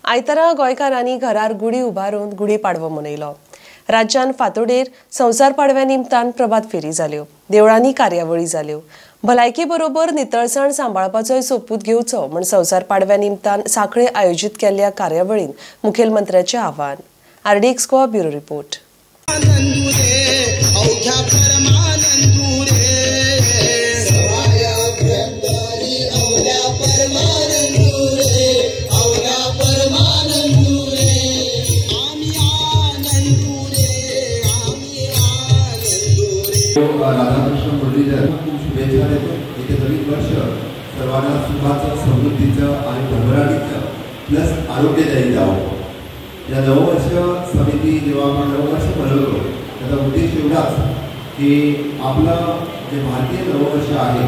आयतारा गोंयकारांनी घरार गुढी उबारून गुढीपाडवो मनयलो। राज्यान फांतोडेर संवसार पाडव्या निमतान प्रभात फेरी जाल्यो, देवळांनी कार्यावळी जाल्यो। भलायकी बरोबर नितळसाण सांबाळपाचोय सोपूत घेवचो म्हण संवसार पाडव्या निमतान सांखळे आयोजीत केल्ल्या कार्यावळीन मुखेलमंत्र्याचें आव्हान। RD एक्सको ब्युरो रिपोर्ट। राधाकृष्ण मुरलीधर शुभेच्छा देतो। येथे नवीन वर्ष सर्वांना सुखाचं, समृद्धीचं आणि भरभराटीचं प्लस आरोग्यदायी जावं। या नववर्ष समिती जेव्हा आपण नववर्ष मनवतो त्याचा उद्देश एवढाच की आपलं जे भारतीय नववर्ष आहे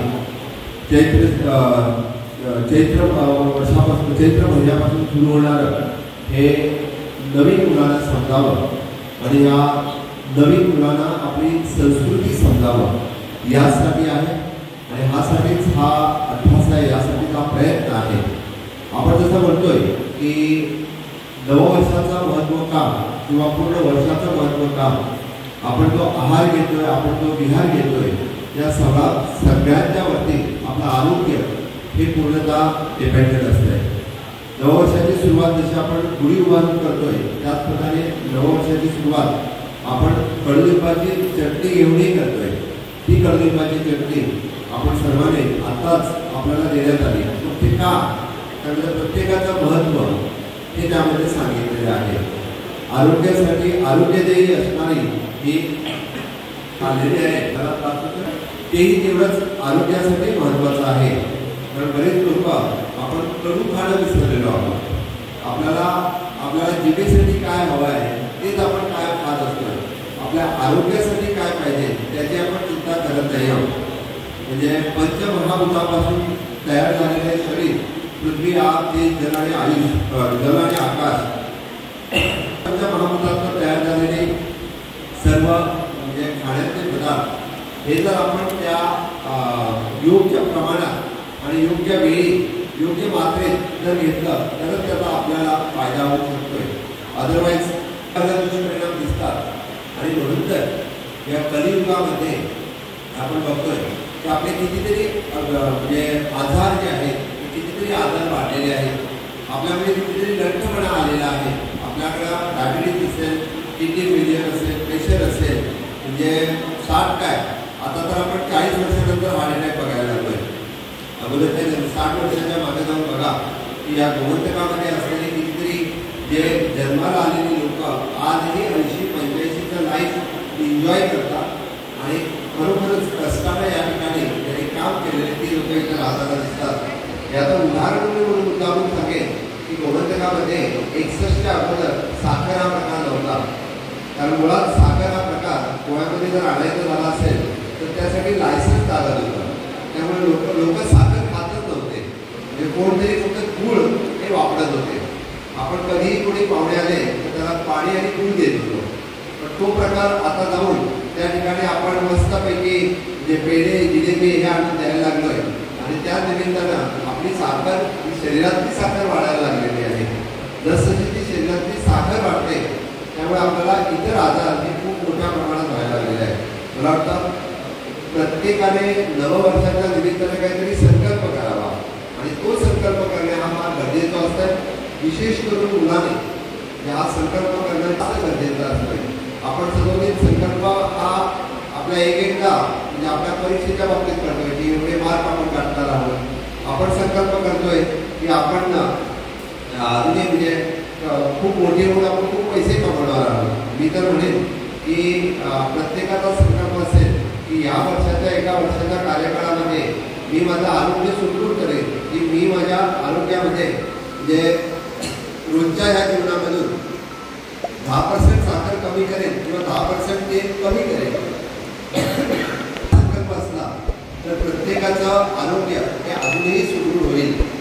चैत्र महिन्यापासून सुरू होणारं हे नवीन मुलांना समजावं आणि या नवीन मुलांना आपली संस्कृती समजावं यासाठी आहे आणि हासाठीच हा अभ्यास आहे, यासाठी हा प्रयत्न आहे। आपण जसं म्हणतोय की नववर्षाचं महत्त्व का किंवा पूर्ण वर्षाचं महत्त्व का, आपण तो आहार घेतोय, आपण तो विहार घेतोय, या सगळ्यांच्या वरती आपलं आरोग्य हे पूर्णतः डिपेंडेंट असतंय। नववर्षाची सुरुवात जशी आपण गुढी उभारून करतोय त्याचप्रमाणे नववर्षाची सुरुवात आपण कडुलिंबाची चटणी घेऊनही करतोय। ही कडुलिंबाची चटणी आपण सर्वांनी आताच आपल्याला देण्यात आली। ते का? कारण प्रत्येकाचं महत्त्व हे त्यामध्ये सांगितलेले आहे। आरोग्यासाठी आरोग्यदायी असणारी ही आलेली आहे, तेही तेवढंच आरोग्यासाठी महत्त्वाचं आहे। कारण बरेच लोक आपण कडू खाणं विसरलेलो आहोत। आपल्याला जिभेसाठी काय हवं आहे तेच आपण काय खात असतो, आपल्या आरोग्यासाठी काय पाहिजे त्याची आपण चिंता करत नाही आहोत। म्हणजे पंचमहाभूतापासून तयार झालेले शरीर, पृथ्वी, आग, तेज, जल आणि आयुष, जल आणि आकाश, पंचमहाभूतातून तयार झालेले सर्व म्हणजे खाण्याचे पदार्थ हे जर आपण त्या योग्य प्रमाणात आणि योग्य वेळी योग्य मात्रेत जर घेतलं तरच त्याचा आपल्याला फायदा होऊ शकतोय। अदरवाईज दुष्परिणाम दिसतात आणि म्हणून तर या कलियुगामध्ये आपण बघतोय की आपले कितीतरी म्हणजे आजार जे आहेत कितीतरी आजार वाढलेले आहेत। आपल्यामध्ये कितीतरी लठ्ठपणा आलेला आहे। आपल्याकडं डायबिटीज असेल, किडनी फेलियर असेल, प्रेशर असेल, म्हणजे 60 काय आता तर आपण 40 वर्षानंतर हार्ट अटॅक बघायला लागलोय। अगोदर ते 60 वर्षाच्या मागे जाऊन बघा की या गोमंतकामध्ये असलेले कितीतरी जे जन्माला आलेली लोक आजही 80-85चं लाईफ एन्जॉय करतात आणि खरोखरच कष्टाने या ठिकाणी त्यांनी काम केलेले ती लोक इथे राहताना दिसतात। याचं उदाहरण म्हणून उदाहरण सांगेन की गोमंतकामध्ये 61च्या अगोदर साखर हा प्रकार नव्हता। कारण मुळात साखर हा प्रकार पोह्यामध्ये जर आणायचं झाला असेल तर त्यासाठी लायसन्स लागत होतं। त्यामुळे लोक साखर खातच नव्हते, म्हणजे कोणतरी फक्त गूळ हे वापरत होते। आपण कधीही कोणी पाहुणे आले तर त्याला पाणी आणि गूळ देत होतो, पण तो प्रकार आता जाऊन त्या ठिकाणी आपण मस्तपैकी जे पेढे, जिलेबी हे आणून द्यायला लागलोय आणि त्या निमित्तानं आपली साखर ही शरीरातली साखर वाढायला लागलेली आहे। जसं ती शरीरातली साखर वाढते त्यामुळे आपल्याला इतर आजार हे खूप मोठ्या प्रमाणात व्हायला लागलेले आहेत। मला वाटतं प्रत्येकाने नववर्षाच्या निमित्ताने काहीतरी संकल्प करावा आणि तो संकल्प करणे हा फार गरजेचा असतो। विशेष करून मुलांनी हा संकल्प करणं फार गरजेचं असतं। आपण सर्वजण संकल्प हा आपल्या एकदा म्हणजे आपल्या परीक्षेच्या बाबतीत करतोय की एवढे मार्क आपण काढणार आहोत। आपण संकल्प करतोय की आपण म्हणजे खूप मोठे होऊन आपण खूप पैसे कमवणार आहोत। मी तर म्हणेन की प्रत्येकाचा संकल्प असेल की या वर्षाच्या एका वर्षाच्या कार्यकाळामध्ये मी माझं आरोग्य सुदृढ करेन, की मी माझ्या आरोग्यामध्ये म्हणजे रोजच्या ह्या जीवनामधून 10% साखर कमी करेन किंवा 10% तेल कमी करेन। संकल्प असला तर प्रत्येकाचं आरोग्य